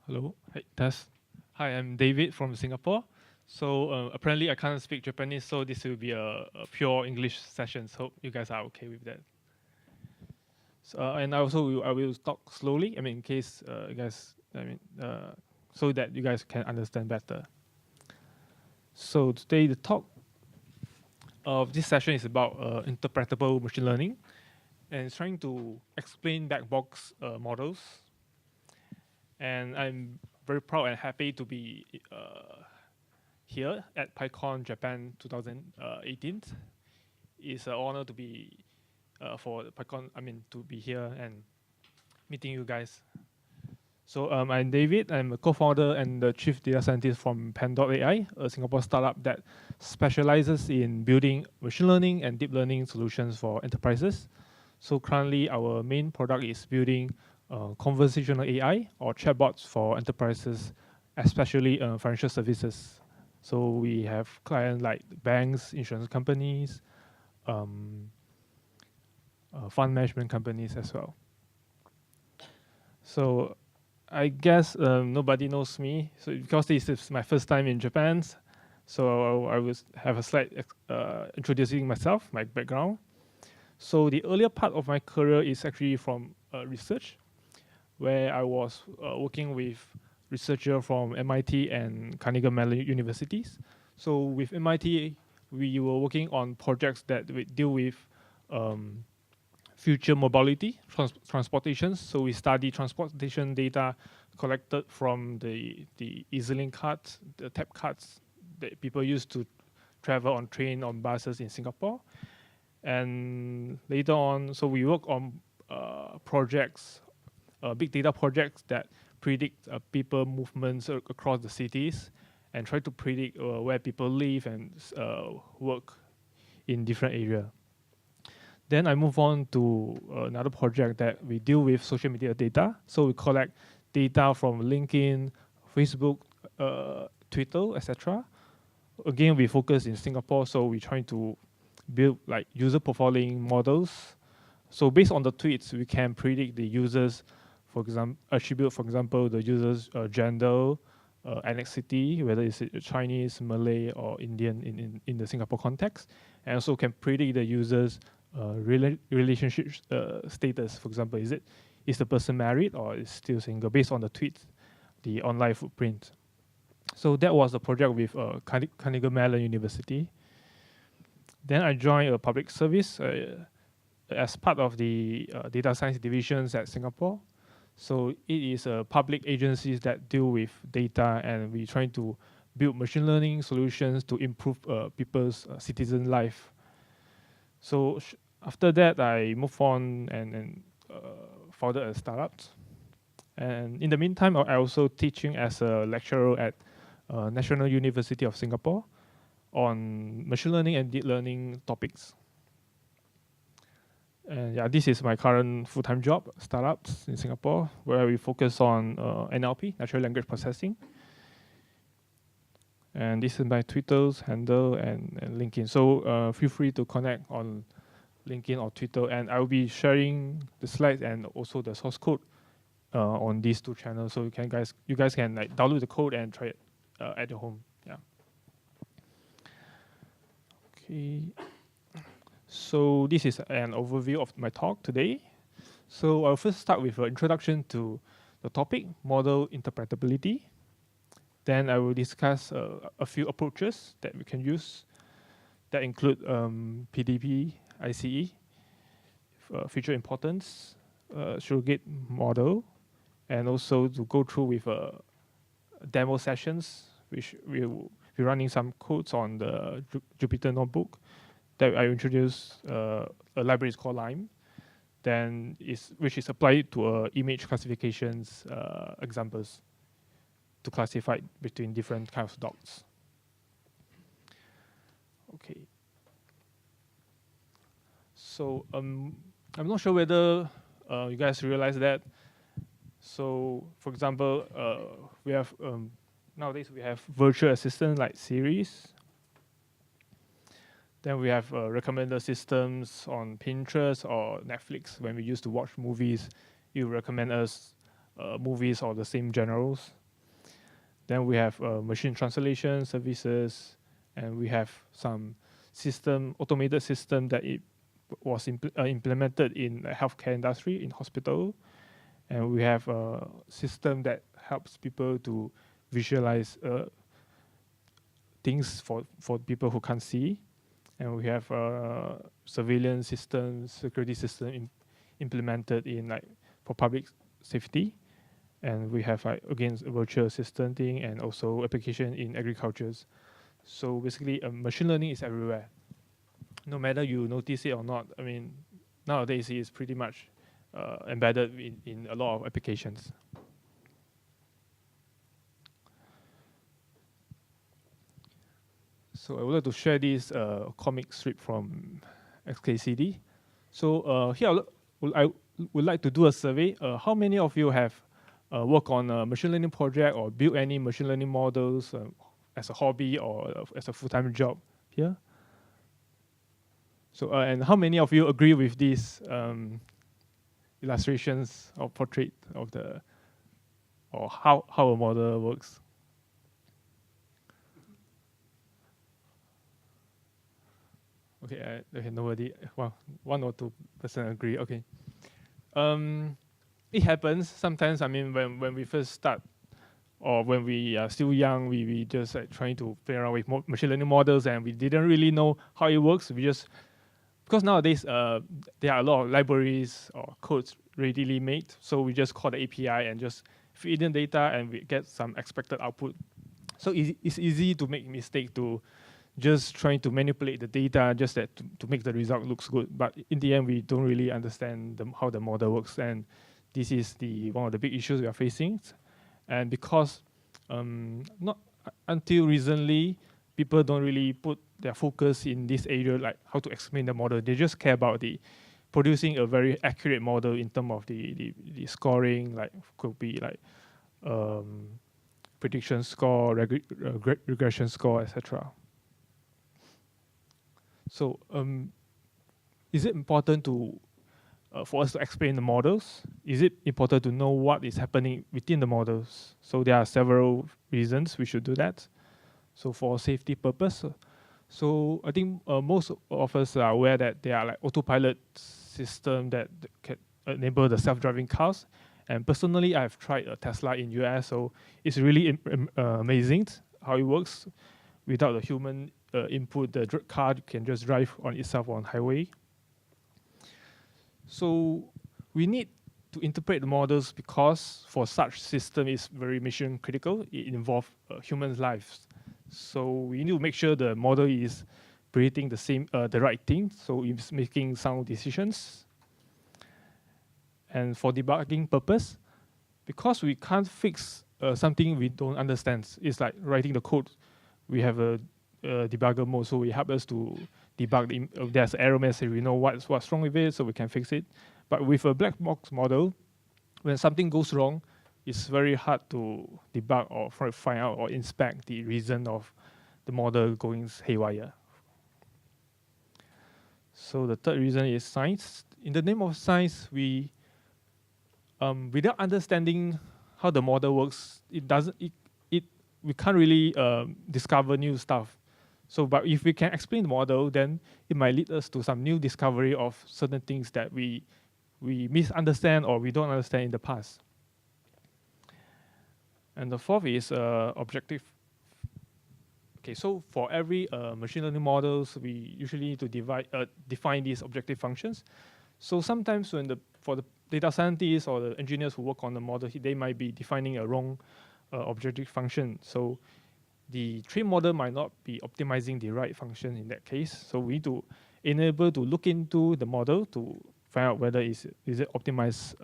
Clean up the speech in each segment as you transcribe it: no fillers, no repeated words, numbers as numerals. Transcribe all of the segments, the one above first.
Hello. Hi, test. Hi, I'm David from Singapore. So apparently I can't speak Japanese, so this will be a pure English session. So hope you guys are okay with that. So, and I will talk slowly. I mean, in case you guys, so that you guys can understand better. So today the talk of this session is about interpretable machine learning, and it's trying to explain black box models. And I'm very proud and happy to be here at PyCon Japan 2018. It's an honor to be for PyCon. I mean, to be here and meeting you guys. So I'm David. I'm a co-founder and the chief data scientist from Pen.ai, a Singapore startup that specializes in building machine learning and deep learning solutions for enterprises. So currently, our main product is building conversational AI or chatbots for enterprises, especially financial services. So we have clients like banks, insurance companies, fund management companies as well. So I guess nobody knows me. So because this is my first time in Japan, so I will have a slide introducing myself, my background. So the earlier part of my career is actually from research, where I was working with researchers from MIT and Carnegie Mellon universities. So with MIT, we were working on projects that deal with future mobility, transportation. So we study transportation data collected from the EasyLink cards, the tap cards that people use to travel on train, on buses in Singapore. And later on, so we work on projects, big data projects that predict people movements across the cities and try to predict where people live and work in different areas. Then I move on to another project that we deal with social media data. So we collect data from LinkedIn, Facebook, Twitter, etc. Again, we focus in Singapore, so we're trying to build like user profiling models. So based on the tweets, we can predict the users, for example, attribute, for example, the user's gender, ethnicity, whether it's Chinese, Malay, or Indian in the Singapore context, and also can predict the user's relationship status. For example, is the person married or is still single based on the tweets, the online footprint. So that was a project with Carnegie Mellon University. Then I joined a public service as part of the data science divisions at Singapore. So it is a public agencies that deal with data, and we're trying to build machine learning solutions to improve people's citizen life. So after that, I moved on and founded a startup. And in the meantime, I also teaching as a lecturer at National University of Singapore on machine learning and deep learning topics. And yeah, this is my current full-time job, startups in Singapore, where we focus on NLP, natural language processing. And this is my Twitter's handle and LinkedIn. So feel free to connect on LinkedIn or Twitter, and I will be sharing the slides and also the source code on these two channels, so you guys can like download the code and try it at your home. Yeah. Okay. So this is an overview of my talk today. So I'll first start with an introduction to the topic, model interpretability. Then I will discuss a few approaches that we can use that include PDP, ICE, feature importance, surrogate model, and also to go through with demo sessions, which we will be running some codes on the Jupyter notebook that I introduced a library called Lime, which is applied to image classifications examples to classify between different kinds of dots. Okay. So I'm not sure whether you guys realize that. So for example, we have nowadays we have virtual assistants like Siri's. Then we have recommender systems on Pinterest or Netflix. When we used to watch movies, you recommend us movies or the same genres. Then we have machine translation services, and we have some automated system that it was implemented in the healthcare industry, in hospital. And we have a system that helps people to visualize things for people who can't see. And we have surveillance systems, security system implemented in for public safety. And we have again virtual assistant thing and also application in agricultures. So basically, machine learning is everywhere. No matter you notice it or not, I mean, nowadays it's pretty much embedded in a lot of applications. So I would like to share this comic strip from XKCD. So here I would like to do a survey. How many of you have worked on a machine learning project or built any machine learning models as a hobby or as a full-time job here? So and how many of you agree with these illustrations or portrait of or how a model works? Okay, okay, nobody. Well, 1 or 2% agree. Okay. It happens sometimes. I mean, when we first start, or when we are still young, we just trying to play around with machine learning models, and we didn't really know how it works. We just because nowadays there are a lot of libraries or codes readily made, so we just call the API and just feed in data, and we get some expected output. So it's easy to make mistake to just trying to manipulate the data just to make the result looks good. But in the end, we don't really understand how the model works. And this is one of the big issues we are facing. And because not until recently, people don't really put their focus in this area, like how to explain the model. They just care about producing a very accurate model in terms of the scoring, like could be like prediction score, regression score, etc. So is it important for us to explain the models? Is it important to know what is happening within the models? So there are several reasons we should do that. So for safety purpose, so I think most of us are aware that there are like autopilot system that can enable the self-driving cars. And personally, I've tried a Tesla in US, so it's really amazing how it works without the human input. The car can just drive on itself on highway. So we need to interpret the models because for such system is very mission critical. It involves human lives. So we need to make sure the model is predicting the right thing. So it's making sound decisions. And for debugging purpose, because we can't fix something we don't understand, it's like writing the code. We have a debugger mode, so it helps us to debug. If there's an error message, we know what's wrong with it, so we can fix it. But with a black box model, when something goes wrong, it's very hard to debug or find out or inspect the reason of the model going haywire. So the third reason is science. In the name of science, we without understanding how the model works, we can't really discover new stuff. So, but if we can explain the model, then it might lead us to some new discovery of certain things that we misunderstand or we don't understand in the past. And the fourth is objective. Okay, so for every machine learning models, we usually need to define these objective functions. So sometimes for the data scientists or the engineers who work on the model, they might be defining a wrong objective function. So the train model might not be optimizing the right function in that case. So we need to enable to look into the model to find out whether is it optimized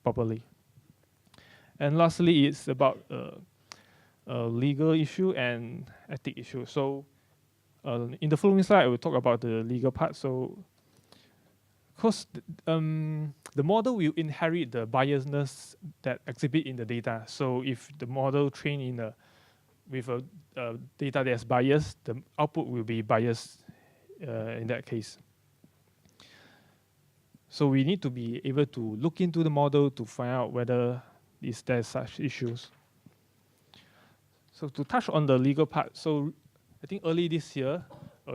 properly. And lastly, it's about a legal issue and ethic issue. So in the following slide, I will talk about the legal part. So because the model will inherit the biasness that exhibit in the data. So if the model trained with a data that's biased, the output will be biased in that case. So we need to be able to look into the model to find out whether there's such issues. So to touch on the legal part, so I think early this year,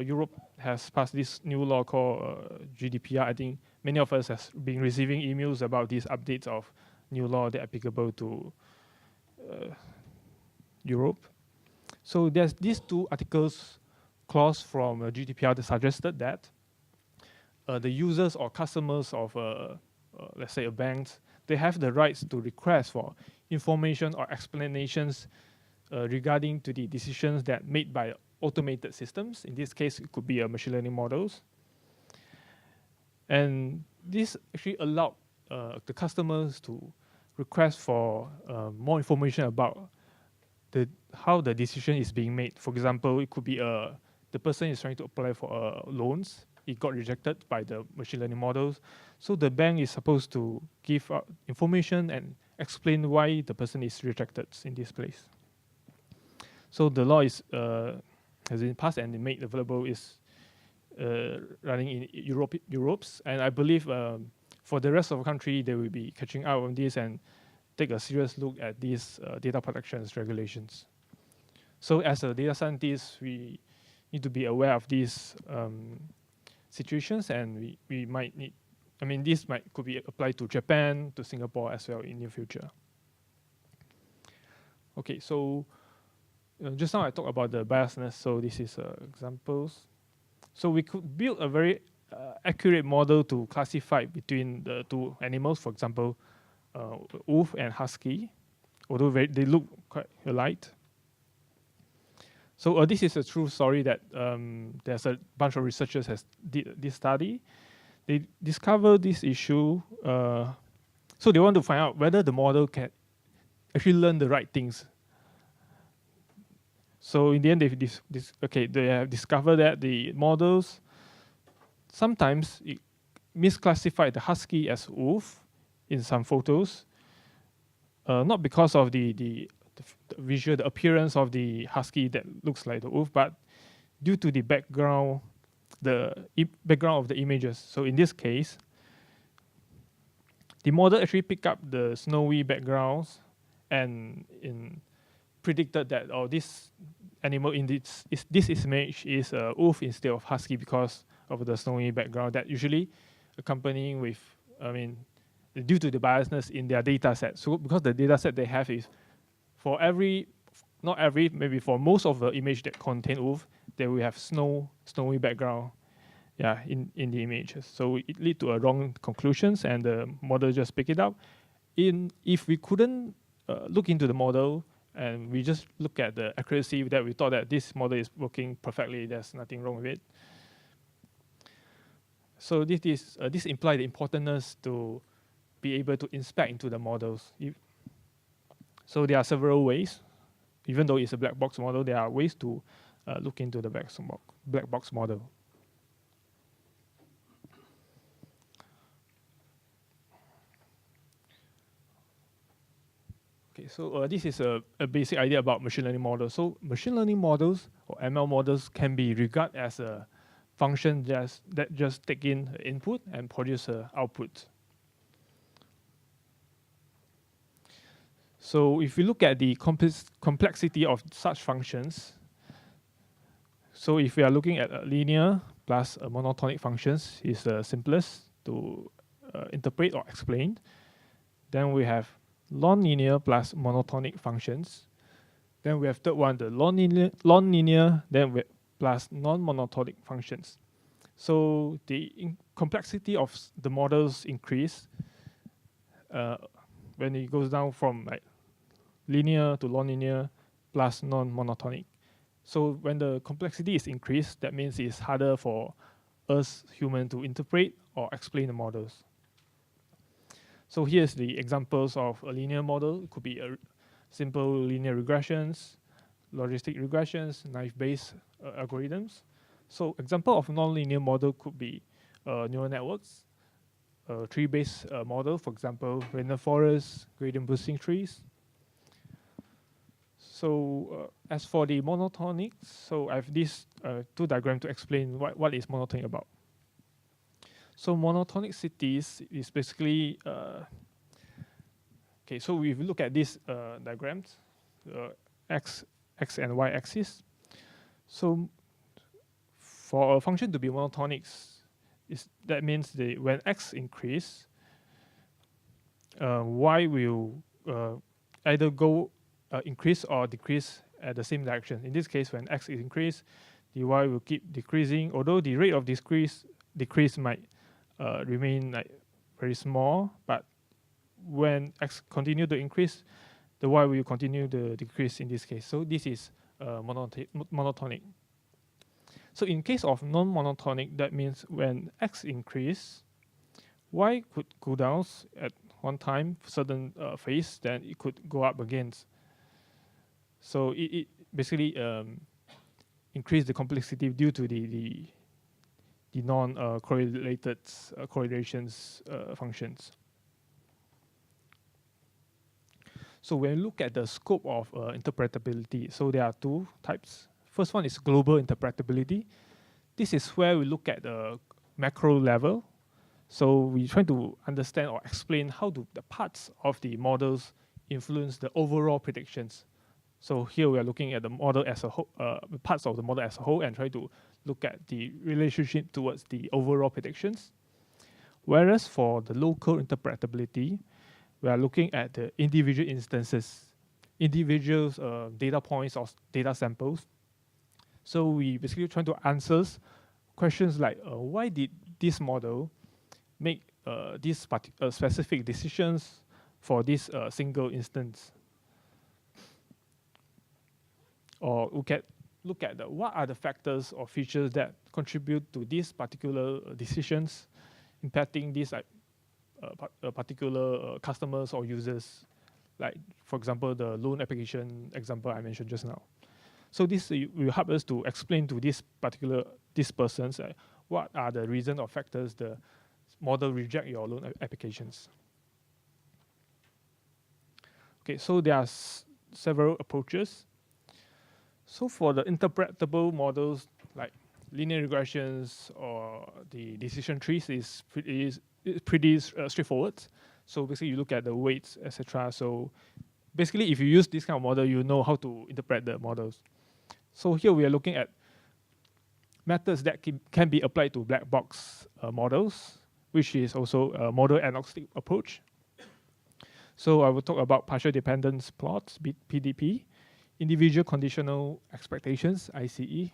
Europe has passed this new law called GDPR. I think many of us have been receiving emails about these updates of new law that are applicable to Europe. So there's these two articles clause from GDPR that suggested that the users or customers of, let's say, a bank, they have the rights to request for information or explanations regarding to the decisions that made by automated systems. In this case, it could be machine learning models. And this actually allowed the customers to request for more information about how the decision is being made. For example, it could be the person is trying to apply for loans. It got rejected by the machine learning models. So the bank is supposed to give out information and explain why the person is rejected in this place. So the law is has been passed and made available, is running in Europe's, and I believe for the rest of the country they will be catching up on this and take a serious look at these data protections regulations. So as a data scientist, we need to be aware of these situations, and we might need, I mean, this could be applied to Japan, to Singapore as well in the future. Okay, so just now I talked about the biasness, so this is examples. So we could build a very accurate model to classify between the two animals, for example, wolf and husky, although they look quite alike. So this is a true story that there's a bunch of researchers has did this study. They discovered this issue. So they want to find out whether the model can actually learn the right things. So in the end, they have discovered that the models sometimes misclassify the husky as wolf in some photos, not because of the visual, the appearance of the husky that looks like the wolf, but due to the background, background of the images. So in this case, the model actually picked up the snowy backgrounds and predicted that this animal in this image is a wolf instead of husky because of the snowy background that usually accompanying with, I mean, due to the biasness in their data set. So because the data set they have is for maybe for most of the image that contain wolf, they will have snowy background, in the images. So it lead to a wrong conclusions, and the model just pick it up. If we couldn't look into the model and we just look at the accuracy, that we thought that this model is working perfectly, there's nothing wrong with it. So this implies the importance to be able to inspect into the models. So there are several ways. Even though it's a black box model, there are ways to look into the black box model. Okay, so this is a basic idea about machine learning models. So machine learning models or ML models can be regarded as a function that just take in input and produce an output. So if we look at the complexity of such functions, so if we are looking at a linear plus a monotonic functions is the simplest to interpret or explain. Then we have non-linear plus monotonic functions. Then we have third one, the non-linear, then plus non-monotonic functions. So the complexity of the models increase when it goes down from like linear to non-linear plus non-monotonic. So when the complexity is increased, that means it's harder for us human to interpret or explain the models. So here's the examples of a linear model. It could be a simple linear regressions, logistic regressions, naive-based algorithms. So example of non-linear model could be neural networks, a tree-based model, for example, random forests, gradient boosting trees. So as for the monotonic, so I have these two diagrams to explain what is monotonic about. So monotonic cities is basically, okay, so if we look at these diagrams, x and y axis. So for a function to be monotonic, that means when x increase, y will either go increase or decrease at the same direction. In this case, when x is increased, the y will keep decreasing, although the rate of decrease might remain like very small, but when x continue to increase, the y will continue to decrease in this case. So this is monotonic. So in case of non-monotonic, that means when x increase, y could go down at one time, certain phase, then it could go up again. So it basically increase the complexity due to the non-correlated correlations functions. So when we look at the scope of interpretability, so there are two types. First one is global interpretability. This is where we look at the macro level. So we try to understand or explain how do the parts of the models influence the overall predictions. So here we are looking at the model as a whole, parts of the model as a whole, and try to look at the relationship towards the overall predictions. Whereas for the local interpretability, we are looking at the individual instances, individual data points or data samples. So we basically try to answer questions like, why did this model make these specific decisions for this single instance? Or look at what are the factors or features that contribute to these particular decisions, impacting these particular customers or users, like for example the loan application example I mentioned just now. So this will help us to explain to these persons what are the reasons or factors the model reject your loan applications. Okay, so there are several approaches. So for the interpretable models like linear regressions or the decision trees is pretty straightforward. So basically you look at the weights, etc. So basically if you use this kind of model, you know how to interpret the models. So here we are looking at methods that can be applied to black box models, which is also a model agnostic approach. So I will talk about partial dependence plots, PDP, individual conditional expectations, ICE,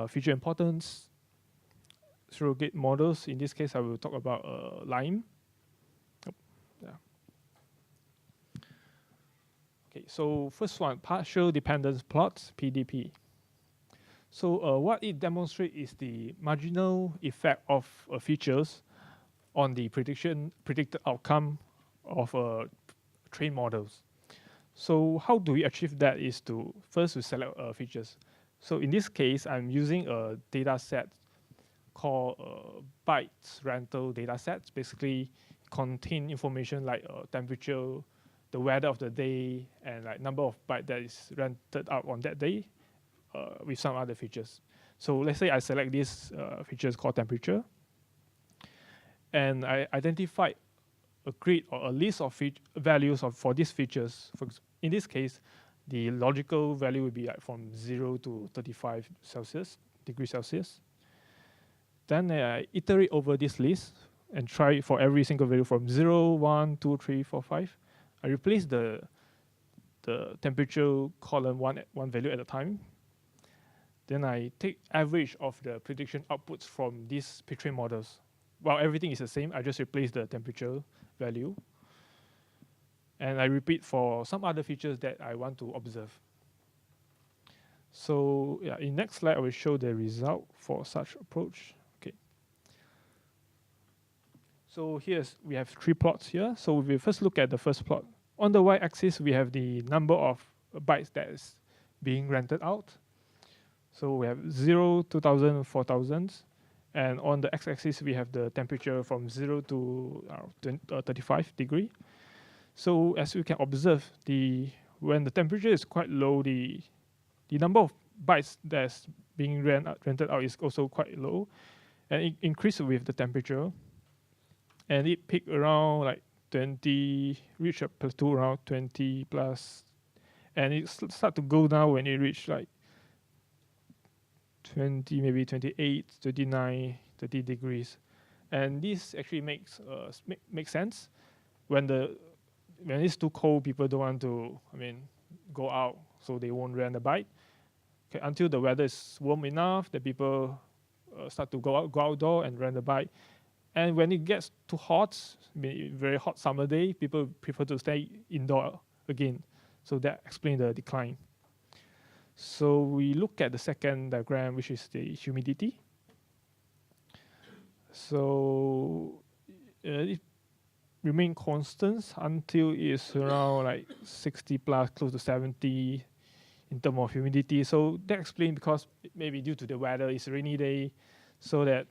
feature importance, surrogate models. In this case, I will talk about LIME. Okay, so first one, partial dependence plots, PDP. So what it demonstrates is the marginal effect of features on the predicted outcome of trained models. So how do we achieve that is to first we select features. So in this case, I'm using a data set called bytes rental data sets. Basically contain information like temperature, the weather of the day, and like number of bytes that is rented out on that day with some other features. So let's say I select these features called temperature, and I identified a grid or a list of values for these features. In this case, the logical value would be like from 0 to 35 degrees Celsius. Then I iterate over this list and try for every single value from 0, 1, 2, 3, 4, 5. I replace the temperature column one value at a time. Then I take average of the prediction outputs from these pre-trained models. While everything is the same, I just replace the temperature value. And I repeat for some other features that I want to observe. So yeah, in next slide, I will show the result for such approach. Okay. So we have 3 plots here. So we first look at the first plot. On the y-axis, we have the number of bytes that is being rented out. So we have 0, 2000, 4000. And on the x-axis, we have the temperature from 0 to 35 degree. So as you can observe, when the temperature is quite low, the number of bytes that's being rented out is also quite low, and it increases with the temperature, and it peaked around like 20, reach a plateau around 20 plus, and it start to go down when it reach like 20, maybe 28, 29, 30 degrees. And this actually makes sense when it's too cold. People don't want to, go out, so they won't rent a bike. Okay, until the weather is warm enough, that people start to go outdoor and rent a bike. And when it gets too hot, very hot summer day, people prefer to stay indoor again. So that explains the decline. So we look at the second diagram, which is the humidity. So it remain constant until it's around like 60 plus, close to 70 in terms of humidity. So that explains because maybe due to the weather, it's a rainy day, so that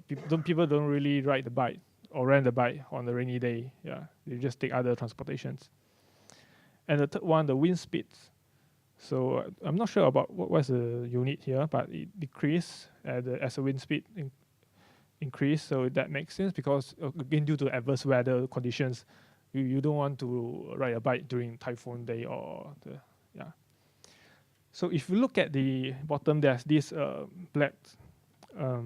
people don't really ride the bike or rent the bike on the rainy day. Yeah, they just take other transportations. And the third one, the wind speeds. So I'm not sure about what's the unit here, but it decreased as the wind speed increase. So that makes sense because again, due to adverse weather conditions, you don't want to ride a bike during typhoon day or So if you look at the bottom, there's this black how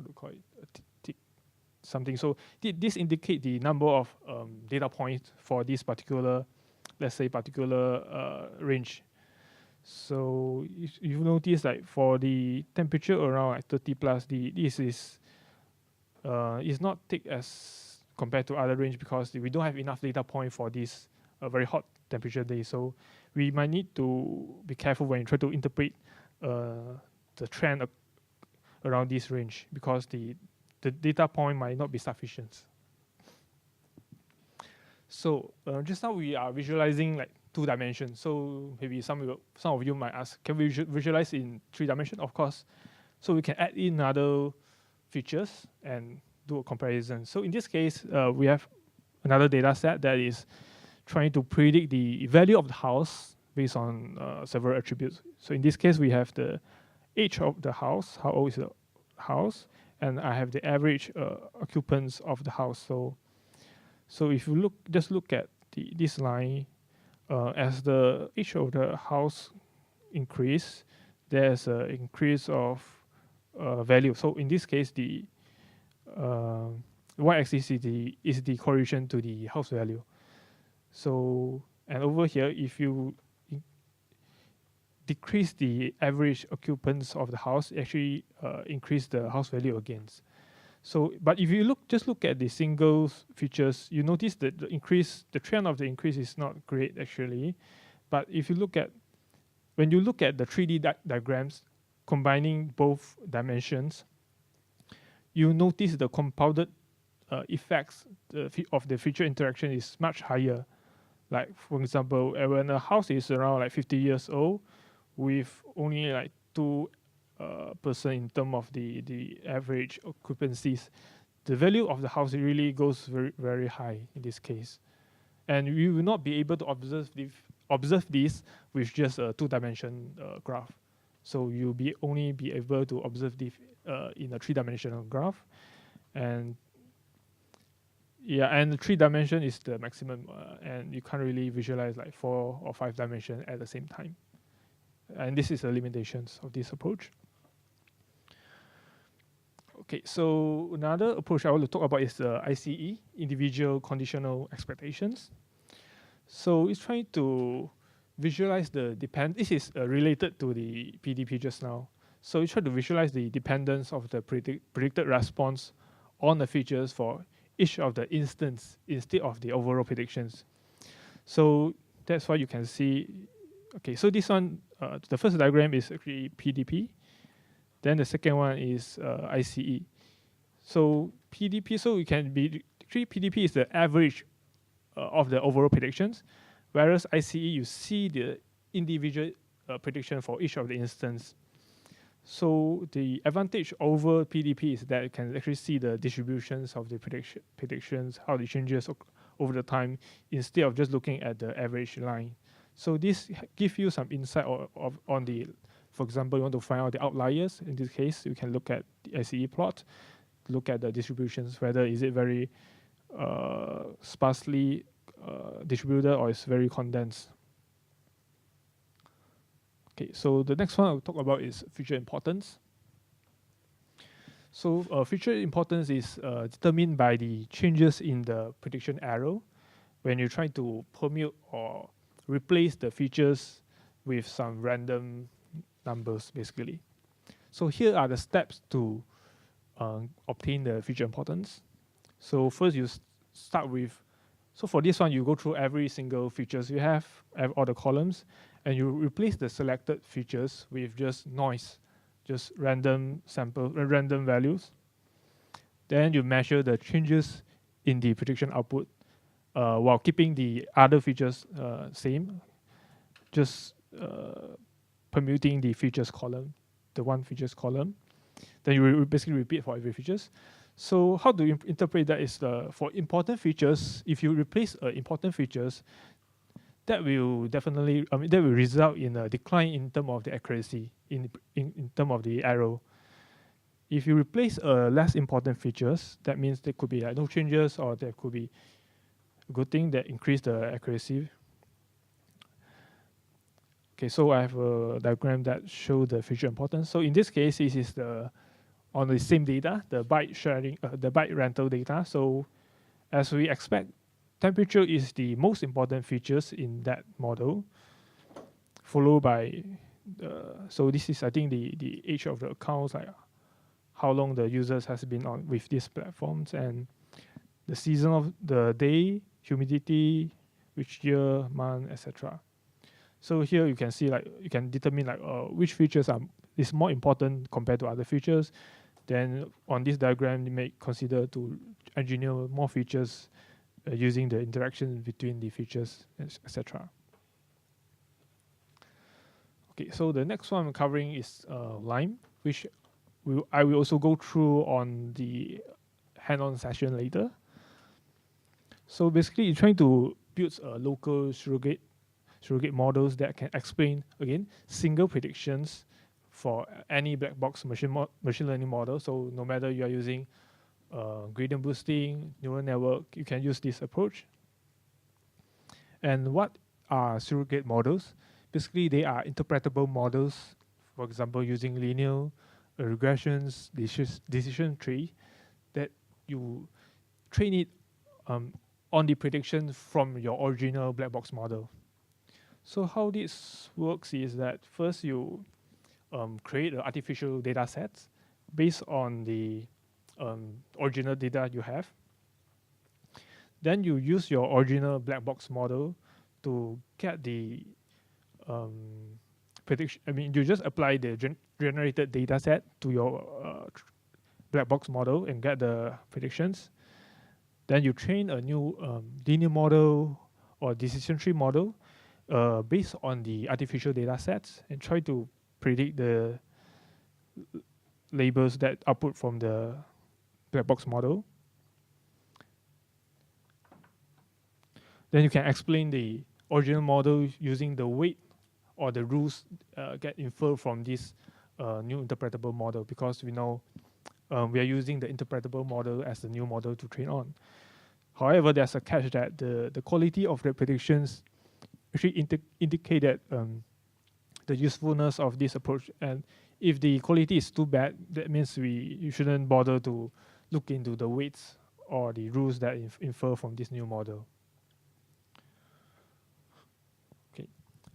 do you call it? Something. So this indicate the number of data points for this particular, let's say, range. So if you notice, like for the temperature around like 30 plus, this is not thick as compared to other range because we don't have enough data point for this very hot temperature day. So we might need to be careful when you try to interpret the trend around this range because the data point might not be sufficient. So just now we are visualizing like 2 dimensions. So maybe some of you might ask, can we visualize in 3 dimensions? Of course. So we can add in other features and do a comparison. So in this case, we have another data set that is trying to predict the value of the house based on several attributes. So in this case, we have the age of the house, how old is the house, and I have the average occupants of the house. So if you just look at this line, as the age of the house increase, there's an increase of value. So in this case, the y-axis is the correlation to the house value. So, and over here, if you decrease the average occupants of the house, actually increase the house value again. So, but if you just look at the single features, you notice that the trend of the increase is not great actually. But if you when you look at the 3D diagrams, combining both dimensions, you notice the compounded effects of the feature interaction is much higher. Like for example, when a house is around like 50 years old, with only like 2% in terms of the average occupancies, the value of the house really goes very, very high in this case. And you will not be able to observe this with just a 2-dimension graph. So you'll only be able to observe this in a 3-dimensional graph. And and the 3-dimension is the maximum, and you can't really visualize like 4 or 5 dimensions at the same time. And this is the limitations of this approach. Okay, so another approach I want to talk about is the ICE, individual conditional expectations. So it's trying to visualize this is related to the PDP just now. So it's trying to visualize the dependence of the predicted response on the features for each of the instance instead of the overall predictions. So that's why you can see. Okay, so this one, the first diagram is actually PDP. Then the second one is ICE. So PDP, so it can be, actually PDP is the average of the overall predictions, whereas ICE, you see the individual prediction for each of the instance. So the advantage over PDP is that you can actually see the distributions of the predictions, how it changes over the time, instead of just looking at the average line. So this gives you some insight on the, for example, you want to find out the outliers. In this case, you can look at the ICE plot, look at the distributions, whether is it very sparsely distributed or it's very condensed. Okay, so the next one I'll talk about is feature importance. So feature importance is determined by the changes in the prediction arrow when you try to permute or replace the features with some random numbers, basically. So here are the steps to obtain the feature importance. So first you start with, so for this one, you go through every single features you have, all the columns, and you replace the selected features with just noise, just random sample, random values. Then you measure the changes in the prediction output while keeping the other features same, just permuting the features column, the one features column. Then you basically repeat for every features. So how do you interpret that is for important features, if you replace important features, that will definitely, that will result in a decline in terms of the accuracy, in terms of the arrow. If you replace less important features, that means there could be like no changes, or there could be a good thing that increase the accuracy. Okay, so I have a diagram that shows the feature importance. So in this case, this is on the same data, the byte sharing, the byte rental data. So as we expect, temperature is the most important features in that model, followed by, so this is, I think, the age of the accounts, like how long the users has been on with these platforms, and the season of the day, humidity, which year, month, etc. So here you can see, like, you can determine like which features is more important compared to other features. Then on this diagram, you may consider to engineer more features using the interaction between the features, etc. Okay, so the next one I'm covering is Lime, which I will also go through on the hand-on session later. So basically, you're trying to build local surrogate models that can explain, again, single predictions for any black box machine learning model. So no matter you are using gradient boosting, neural network, you can use this approach. And what are surrogate models? Basically, they are interpretable models, for example, using linear regressions, decision tree, that you train it on the prediction from your original black box model. So how this works is that first you create an artificial data set based on the original data you have. Then you use your original black box model to get the prediction. I mean, you just apply the generated data set to your black box model and get the predictions. Then you train a new linear model or decision tree model based on the artificial data sets and try to predict the labels that output from the black box model. Then you can explain the original model using the weight or the rules get inferred from this new interpretable model, because we know we are using the interpretable model as the new model to train on. However, there's a catch that the quality of the predictions actually indicate that the usefulness of this approach. And if the quality is too bad, that means you shouldn't bother to look into the weights or the rules that infer from this new model. Okay,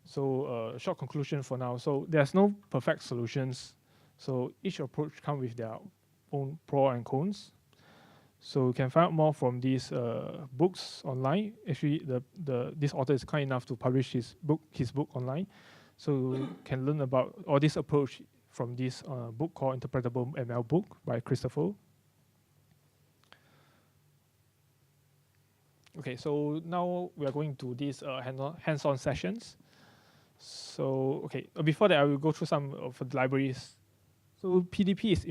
so short conclusion for now. So there's no perfect solutions. So each approach comes with their own pros and cons. So you can find out more from these books online. Actually, this author is kind enough to publish his book online. So you can learn about all this approach from this book called Interpretable ML book by Christopher. Okay, so now we are going to these hands-on sessions. So, okay, before that, I will go through some of the libraries. So PDP is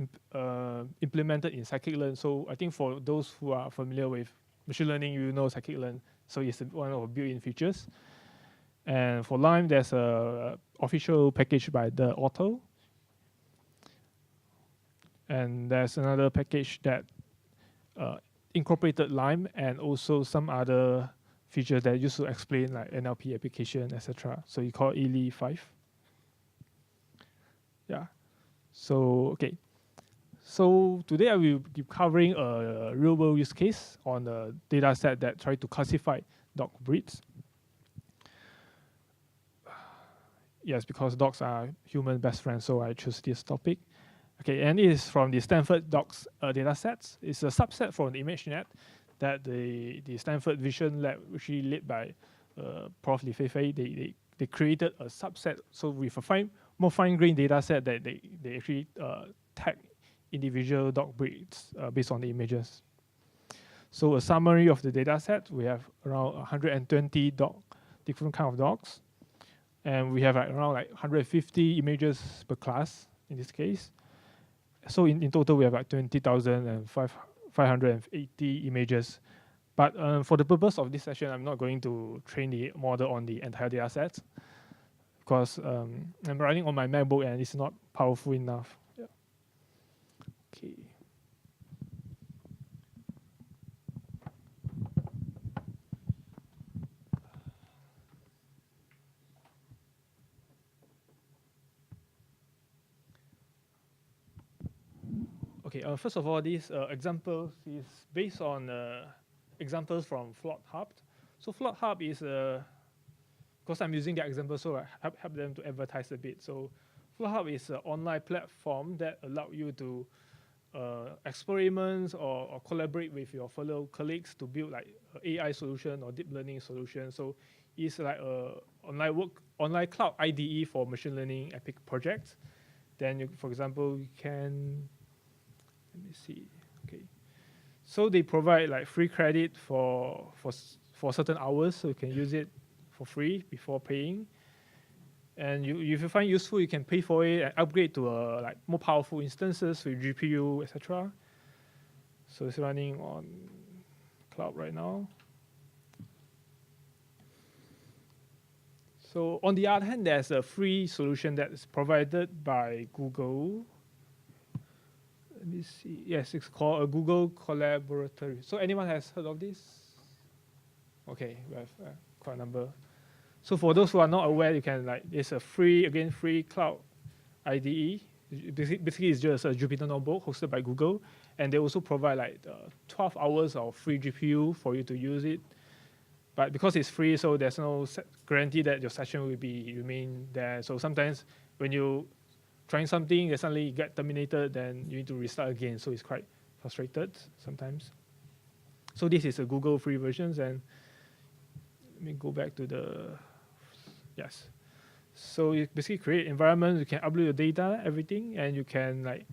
implemented in scikit-learn. So I think for those who are familiar with machine learning, you know scikit-learn. So it's one of the built-in features. And for Lime, there's a official package by the author. And there's another package that incorporated Lime and also some other features that used to explain like NLP application, etc. So you call ELE 5. Yeah. So okay. So today I will be covering a real-world use case on a data set that try to classify dog breeds. Yes, because dogs are human best friends, so I choose this topic. Okay, and it is from the Stanford Dogs data sets. It's a subset from the ImageNet that the Stanford Vision Lab, actually led by Prof. Li Feifei, they created a subset. So with a more fine-grained data set that they actually tag individual dog breeds based on the images. So a summary of the data set, we have around 120 different kind of dogs. And we have like around like 150 images per class in this case. So in total, we have like 20,580 images. But for the purpose of this session, I'm not going to train the model on the entire data set because I'm running on my MacBook and it's not powerful enough. Yeah. Okay. Okay, first of all, this example is based on examples from Flock Hub. So Flock Hub is, because I'm using their example, so I help them to advertise a bit. So Flock Hub is an online platform that allows you to experiment or collaborate with your fellow colleagues to build like AI solution or deep learning solution. So it's like a online cloud IDE for machine learning epic projects. Then, for example, you can, let me see. Okay, so they provide like free credit for certain hours, so you can use it for free before paying. And if you find it useful, you can pay for it and upgrade to like more powerful instances with GPU, etc. So it's running on cloud right now. So on the other hand, there's a free solution that is provided by Google. Let me see. Yes, it's called a Google Collaboratory. So anyone has heard of this? Okay, we have quite a number. So for those who are not aware, you can like, it's a free cloud IDE. Basically, it's just a Jupyter notebook hosted by Google, and they also provide like 12 hours of free GPU for you to use it. But because it's free, so there's no guarantee that your session will remain there. So sometimes when you trying something, they suddenly get terminated, then you need to restart again. So it's quite frustrated sometimes. So this is a Google free versions, and let me go back to the, yes. So you basically create environment, you can upload your data, everything, and you can like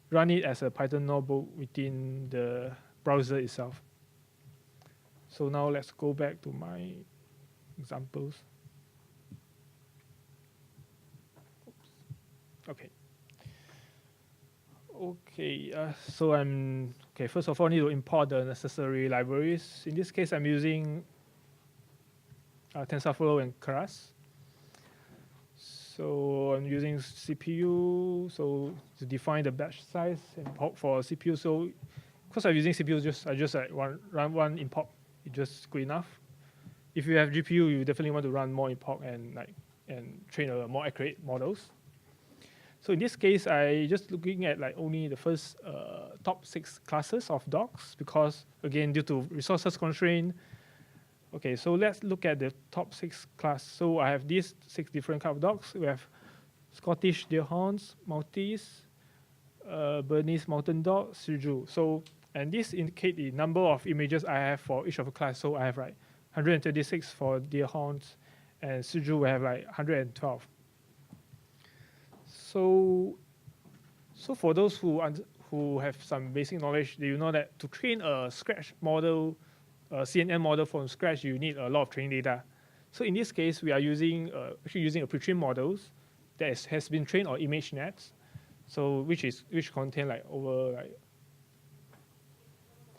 run it as a Python notebook within the browser itself. So now let's go back to my examples. Oops. Okay. Okay, so first of all, I need to import the necessary libraries. In this case, I'm using TensorFlow and Keras. So I'm using CPU, so to define the batch size and for CPU. So because I'm using CPU, I just like run one import. It's just good enough. If you have GPU, you definitely want to run more import and train a more accurate models. So in this case, I just looking at like only the first top 6 classes of dogs because again, due to resources constraint. Okay, so let's look at the top 6 class. So I have these 6 different kind of dogs. We have Scottish Deerhounds, Maltese, Bernese Mountain Dog, Shih Tzu. So, and this indicate the number of images I have for each of the class. So I have like 136 for Deerhounds, and Shih Tzu we have like 112. So for those who have some basic knowledge, you know that to train a scratch model, a CNN model from scratch, you need a lot of training data. So in this case, we are actually using a pre-trained models that has been trained on ImageNet, so which contain like over like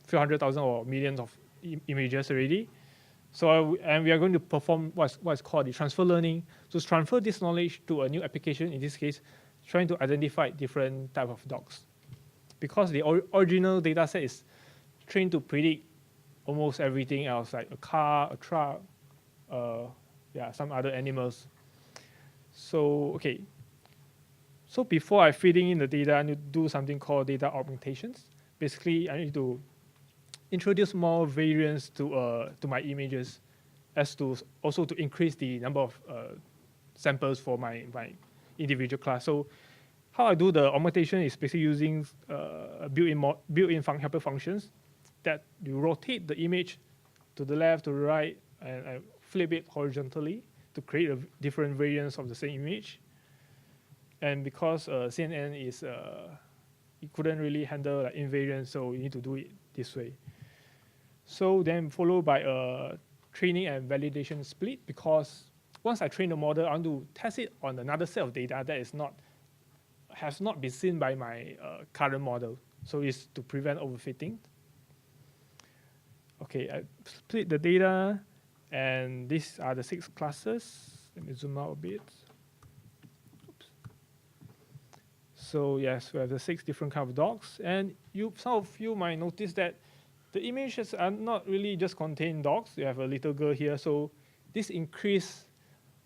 few 100,000 or millions of images already. So and we are going to perform what's called the transfer learning to transfer this knowledge to a new application. In this case, trying to identify different type of dogs, because the original data set is trained to predict almost everything else, like a car, a truck, some other animals. So, okay. So before I feeding in the data, I need to do something called data augmentations. Basically, I need to introduce more variants to my images, as to also to increase the number of samples for my individual class. So how I do the augmentation is basically using built-in helper functions that you rotate the image to the left, to the right, and flip it horizontally to create different variants of the same image. And because CNN is it couldn't really handle like invariance, so you need to do it this way. So then followed by a training and validation split, because once I train the model, I want to test it on another set of data that has not been seen by my current model. So it's to prevent overfitting. Okay, I split the data, and these are the 6 classes. Let me zoom out a bit. Oops. So yes, we have the 6 different kind of dogs, and some of you might notice that the images are not really just contain dogs. You have a little girl here, so this increase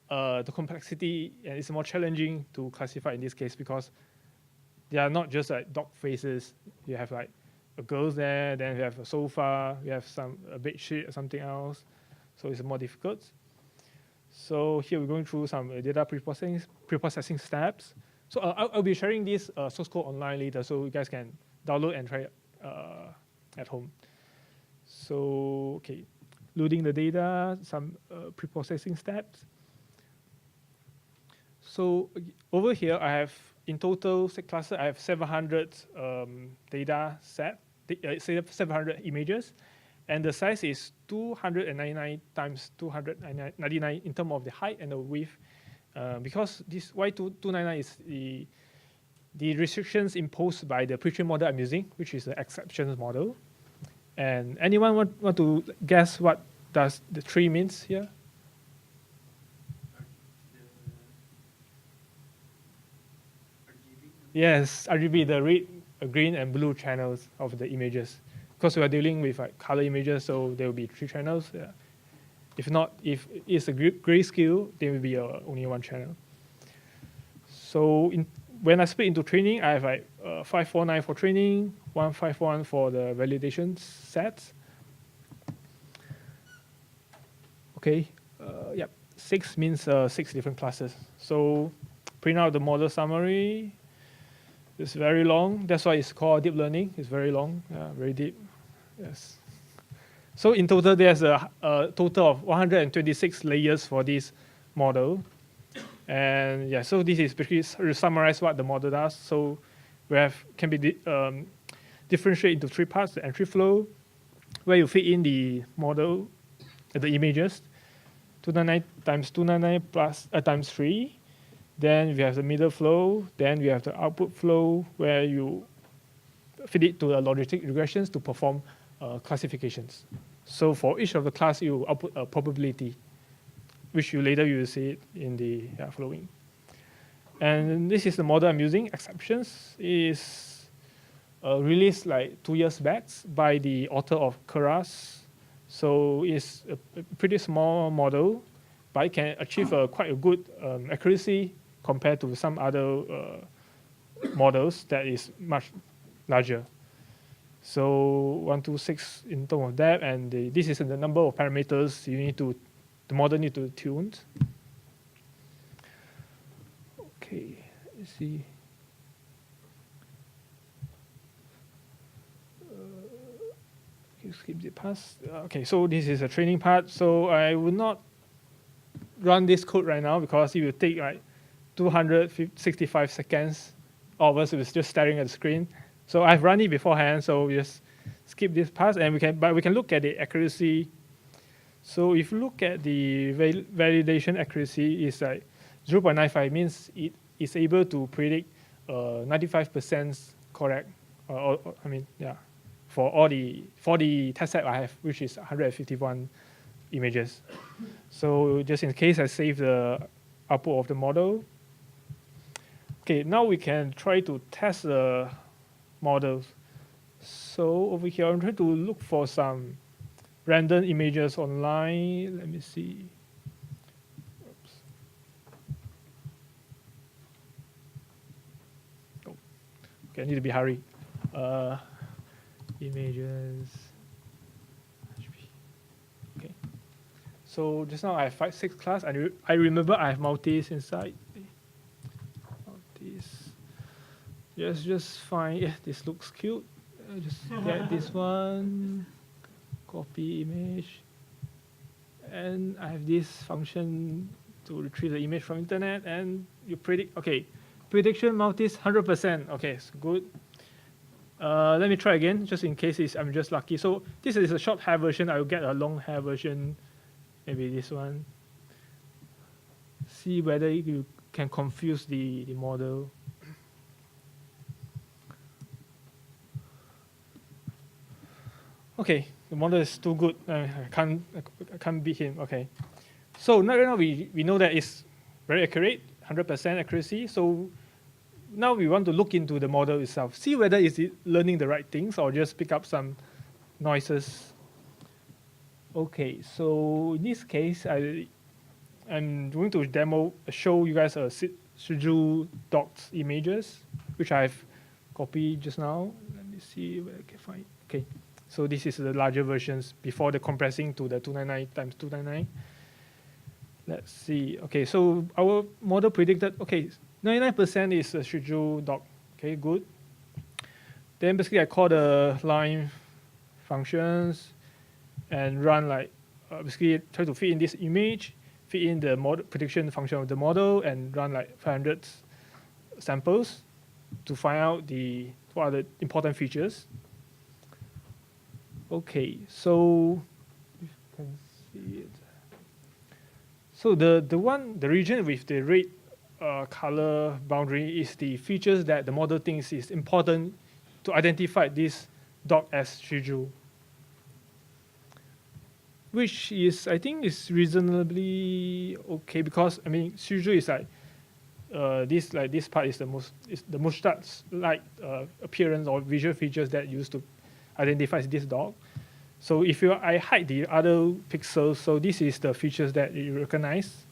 the complexity, and it's more challenging to classify in this case because they are not just like dog faces. You have like a girl there, then you have a sofa, you have a bed sheet or something else. So it's more difficult. So here we're going through some data preprocessing steps. So I'll be sharing this source code online later, so you guys can download and try it at home. So okay, loading the data, some preprocessing steps. So over here, I have in total classes, I have 700 data set, 700 images, and the size is 299 times 299 in terms of the height and the width. Because this Y299 is the restrictions imposed by the pre-trained model I'm using, which is the exceptions model. And anyone want to guess what does the 3 means here? Yes, RGB, the red, green, and blue channels of the images. Because we are dealing with like color images, so there will be 3 channels. Yeah. If not, if it's a grayscale, there will be only 1 channel. So when I split into training, I have like 549 for training, 151 for the validation set. Okay, yep, 6 means 6 different classes. So print out the model summary. It's very long. That's why it's called deep learning. It's very long, very deep. Yes. So in total, there's a total of 126 layers for this model. And yeah, so this is basically to summarize what the model does. So we can be differentiated into 3 parts: the entry flow, where you feed in the model, the images, 299 times 299 plus times 3. Then we have the middle flow. Then we have the output flow, where you feed it to the logistic regressions to perform classifications. So for each of the class, you output a probability, which you will see it in the following. And this is the model I'm using. Exceptions is released like 2 years back by the author of Keras. So it's a pretty small model, but it can achieve quite a good accuracy compared to some other models that is much larger. So 126 in terms of that, and this is the number of parameters the model need to tune. Okay, let's see. Skip the past. Okay, so this is a training part. So I will not run this code right now because it will take like 265 seconds. All of us is just staring at the screen. So I've run it beforehand. So we just skip this part, and we can look at the accuracy. So if you look at the validation accuracy, is like 0.95, means it is able to predict 95% correct. For the test set I have, which is 151 images. So just in case, I save the output of the model. Okay, now we can try to test the models. So over here, I'm trying to look for some random images online. Let me see. Oops. Oh, okay, I need to be hurry. Images. Okay. So just now I have 6 class. I remember I have multis inside. Multis. Yes, just fine. Yeah, this looks cute. Just get this one. Copy image. And I have this function to retrieve the image from internet, and you predict. Okay, prediction multis 100%. Okay, it's good. Let me try again, just in case I'm just lucky. So this is a short hair version. I will get a long hair version. Maybe this one. See whether you can confuse the model. Okay, the model is too good. I can't beat him. Okay, so right now we know that it's very accurate, 100% accuracy. So now we want to look into the model itself, see whether is it learning the right things or just pick up some noises. Okay, so in this case, I'm going to show you guys a Shiju docs images, which I've copied just now. Let me see where I can find. Okay, so this is the larger versions before the compressing to the 299 times 299. Let's see. Okay, so our model predicted, okay, 99% is a Shiju doc. Okay, good. Then basically I call the line functions and run like, basically try to fit in this image, fit in the model prediction function of the model, and run like 500 samples to find out what are the important features. Okay, so you can see it. So the region with the red color boundary is the features that the model thinks is important to identify this dog as Shiju, which is, I think, is reasonably okay, because I mean Shiju is like this part is the mustache like appearance or visual features that used to identify this dog. So if I hide the other pixels, so this is the features that you recognize.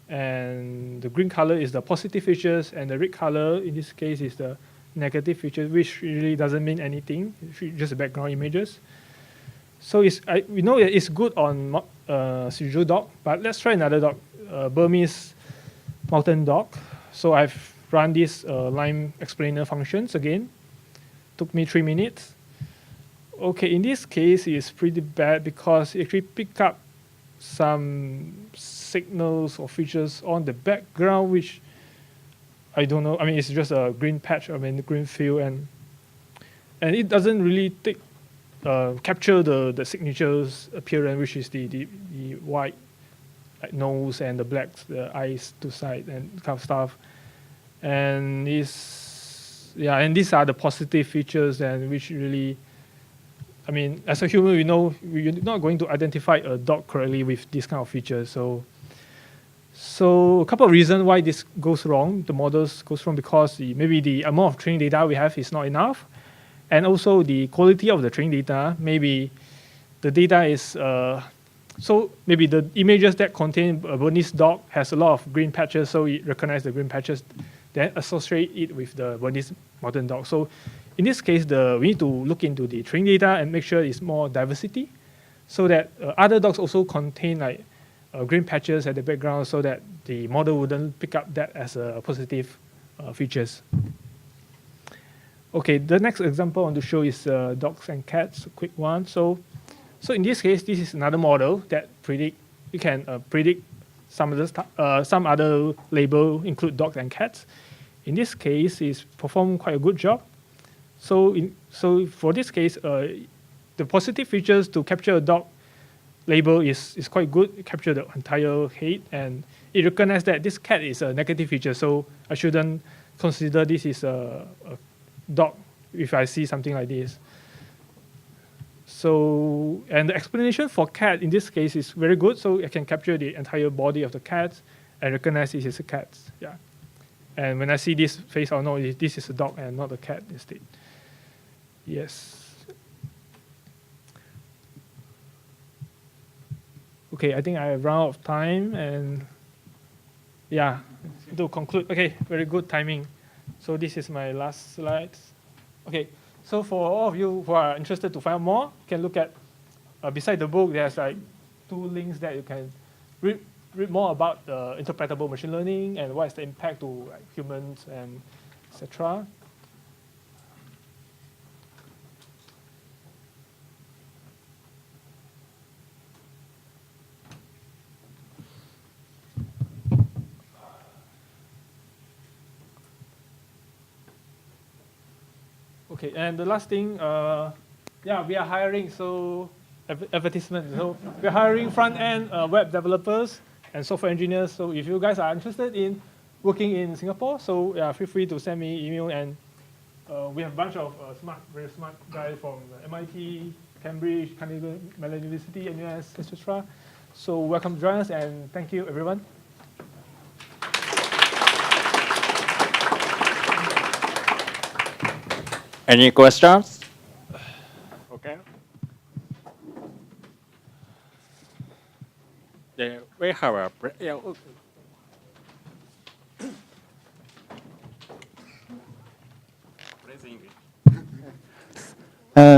And the green color is the positive features, and the red color in this case is the negative features, which really doesn't mean anything, it's just background images. So we know that it's good on Shiju dog, but let's try another dog, Burmese mountain dog. So I've run this line explainer functions again. Took me 3 minutes. Okay, in this case, it's pretty bad because it actually picked up some signals or features on the background, which I don't know. I mean, it's just a green patch, I mean, the green field, and it doesn't really capture the signatures appearance, which is the white like nose and the black the eyes to side and kind of stuff. And and these are the positive features, and which really, I mean, as a human, we know we're not going to identify a dog correctly with this kind of features. So a couple of reasons why this goes wrong. The models goes wrong because maybe the amount of training data we have is not enough, and also the quality of the training data. Maybe the data is so maybe the images that contain a Burmese dog has a lot of green patches, so it recognizes the green patches, then associate it with the Burmese mountain dog. So in this case, we need to look into the training data and make sure it's more diversity, so that other dogs also contain like green patches at the background, so that the model wouldn't pick up that as a positive features. Okay, the next example I want to show is dogs and cats, a quick one. So in this case, this is another model that you can predict some other label include dogs and cats. In this case, it's performed quite a good job. So for this case, the positive features to capture a dog label is quite good. It captures the entire head, and it recognizes that this cat is a negative feature. So I shouldn't consider this is a dog if I see something like this. So, and the explanation for cat in this case is very good. So I can capture the entire body of the cat and recognize it is a cat. Yeah. And when I see this face, I'll know this is a dog and not a cat instead. Yes. Okay, I think I have run out of time, and yeah, to conclude. Okay, very good timing. So this is my last slide. Okay, so for all of you who are interested to find out more, you can look at beside the book. There's like 2 links that you can read more about interpretable machine learning and what is the impact to like, humans and etc. Okay, and the last thing, yeah, we are hiring, so advertisement. So we're hiring front-end web developers and software engineers. So if you guys are interested in working in Singapore, so yeah, feel free to send me email. And we have a bunch of very smart guys from MIT, Cambridge, Carnegie Mellon University, NUS, etc. So welcome to join us, and thank you, everyone. Any questions? Okay. Yeah, we have a yeah.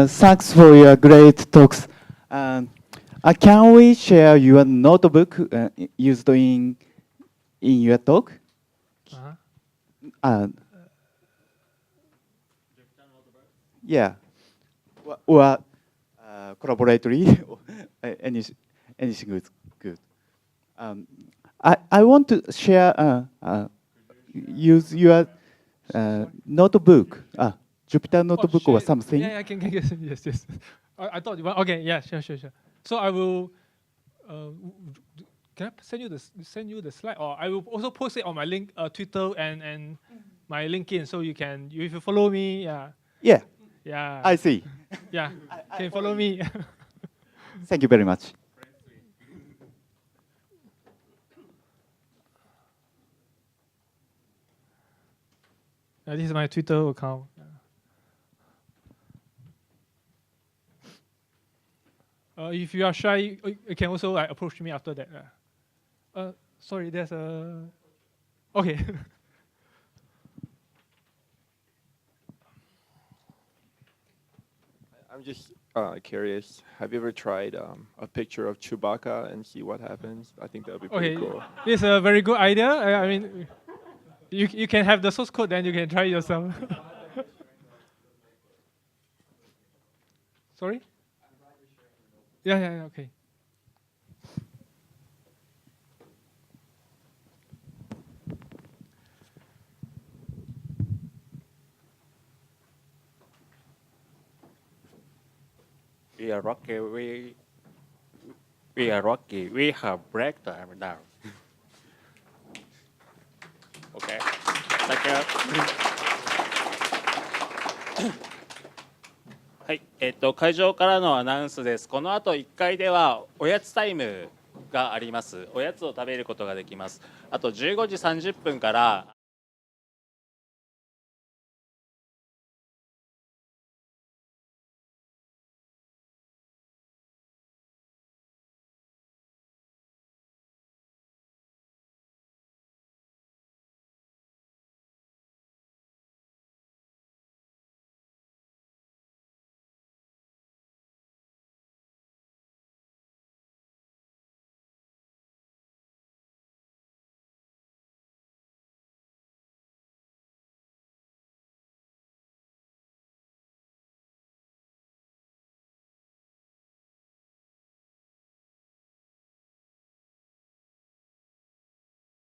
Thanks for your great talks. Can we share your notebook used in your talk? Yeah, or collaboratively, anything is good. I want to share, use your notebook, Jupyter notebook or something. Yeah, I can yes. I thought you want, okay, yeah, sure. So I will, can I send you the slide, or I will also post it on my Twitter and my LinkedIn, so you can, if you follow me, Yeah. Yeah. I see. Yeah. Can you follow me? Thank you very much. This is my Twitter account. If you are shy, you can also like approach me after that. Sorry, there's a. Okay. I'm just curious. Have you ever tried a picture of Chewbacca and see what happens? I think that would be pretty cool. This is a very good idea. I mean, you can have the source code, then you can try it yourself. Sorry? Yeah, okay. We are lucky. We are lucky. We have break time now. Okay. Thank you. はい、会場からのアナウンスです。この後1階ではおやつタイムがあります。おやつを食べることができます。あと15時30分から